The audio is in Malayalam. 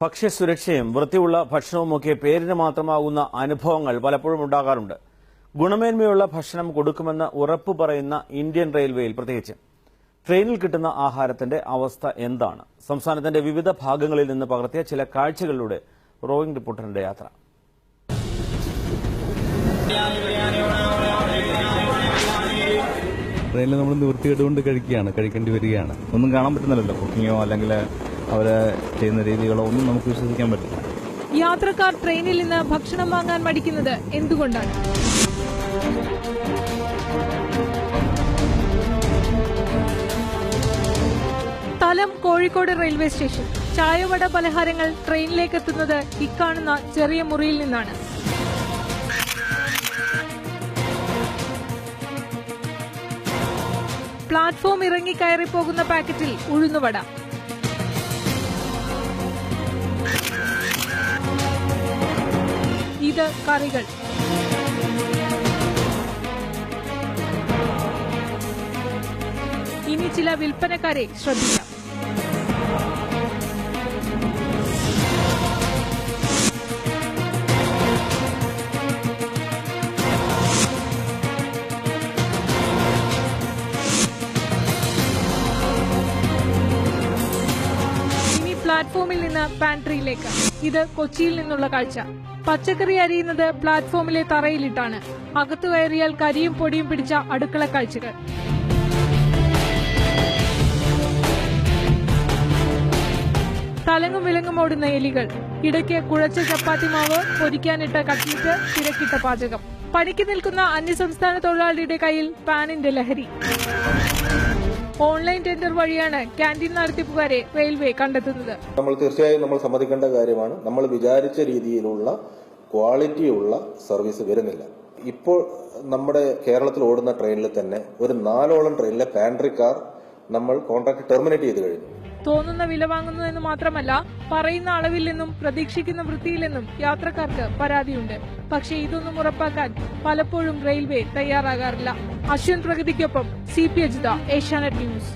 ഭക്ഷ്യസുരക്ഷയും വൃത്തിയുള്ള ഭക്ഷണവുമൊക്കെ പേരിന് മാത്രമാകുന്ന അനുഭവങ്ങൾ പലപ്പോഴും ഉണ്ടാകാറുണ്ട്. ഗുണമേന്മയുള്ള ഭക്ഷണം കൊടുക്കുമെന്ന് ഉറപ്പു പറയുന്ന ഇന്ത്യൻ റെയിൽവേയിൽ പ്രത്യേകിച്ച് ട്രെയിനിൽ കിട്ടുന്ന ആഹാരത്തിന്റെ അവസ്ഥ എന്താണ്? സംസ്ഥാനത്തിന്റെ വിവിധ ഭാഗങ്ങളിൽ നിന്ന് പകർത്തിയ ചില കാഴ്ചകളിലൂടെ റോയിംഗ് റിപ്പോർട്ടറിന്റെ യാത്ര. ട്രെയിനിൽ നമ്മൾ നിവൃത്തികേടുകൊണ്ട് കഴിക്കേണ്ടി വരികയാണ്. ഒന്നും കാണാൻ പറ്റുന്നില്ലല്ലോ. കുക്കിങ്ങോ അല്ലെങ്കിൽ അവര് ചെയ്യുന്ന രീതികളോ ഒന്നും നമുക്ക് വിശ്വസിക്കാൻ പറ്റില്ല. യാത്രക്കാർ ട്രെയിനിൽ നിന്ന് ഭക്ഷണം വാങ്ങാൻ മടിക്കുന്നത് എന്തുകൊണ്ടാണ്? സ്ഥലം കോഴിക്കോട് റെയിൽവേ സ്റ്റേഷൻ. ചായവട പലഹാരങ്ങൾ ട്രെയിനിലേക്ക് എത്തുന്നത് ഇക്കാണുന്ന ചെറിയ മുറിയിൽ നിന്നാണ്. പ്ലാറ്റ്ഫോം ഇറങ്ങി കയറി പോകുന്ന പാക്കറ്റിൽ ഉഴുന്നുവട, ഇത് കറികൾ. ഇനി ചില വിൽപ്പനക്കാരെ ശ്രദ്ധിക്കാം. പ്ലാറ്റ്ഫോമിൽ നിന്ന് പാൻട്രിയിലേക്ക്. ഇത് കൊച്ചിയിൽ നിന്നുള്ള കാഴ്ച. പച്ചക്കറി അരിയുന്നത് പ്ലാറ്റ്ഫോമിലെ തറയിലിട്ടാണ്. അകത്തു കയറിയാൽ കരിയും പൊടിയും പിടിച്ച അടുക്കള കാഴ്ചകൾ. തലങ്ങും വിലങ്ങും ഓടുന്ന എലികൾ. ഇടയ്ക്ക് കുഴച്ച ചപ്പാത്തി മാവ്, പൊരിക്കാനിട്ട കട്ട്ലറ്റ്, തിരക്കിട്ട പാചകം. പണിക്ക് നിൽക്കുന്ന അന്യസംസ്ഥാന തൊഴിലാളിയുടെ കയ്യിൽ പാനിന്റെ ലഹരി. ഓൺലൈൻ ടെൻഡർ വഴിയാണ് ക്യാന്റീൻ നടത്തിപ്പുകാരെ റെയിൽവേ കണ്ടെത്തുന്നത്. തീർച്ചയായും സമ്മതിക്കേണ്ട കാര്യമാണ്. നമ്മൾ വിചാരിച്ച രീതിയിലുള്ള ക്വാളിറ്റിയുള്ള സർവീസ് വരുന്നില്ല. ഇപ്പോൾ നമ്മുടെ കേരളത്തിൽ ഓടുന്ന ട്രെയിനിൽ തന്നെ ഒരു 4ഓളം ട്രെയിനിലെ പാൻട്രി കാർ നമ്മൾ കോൺട്രാക്ട് ടെർമിനേറ്റ് ചെയ്ത് കഴിഞ്ഞു. തോന്നുന്ന വില വാങ്ങുന്നു എന്ന് മാത്രമല്ല, പറയുന്ന അളവിൽ നിന്നും പ്രതീക്ഷിക്കുന്ന വൃത്തിയിൽ നിന്നും യാത്രക്കാർക്ക് പരാതിയുണ്ട്. പക്ഷേ ഇതൊന്നും ഉറപ്പാക്കാൻ പലപ്പോഴും റെയിൽവേ തയ്യാറാകാറില്ല. അശ്വിൻ പ്രഗതിക്കൊപ്പം CP അജിത, ഏഷ്യാനെറ്റ് ന്യൂസ്.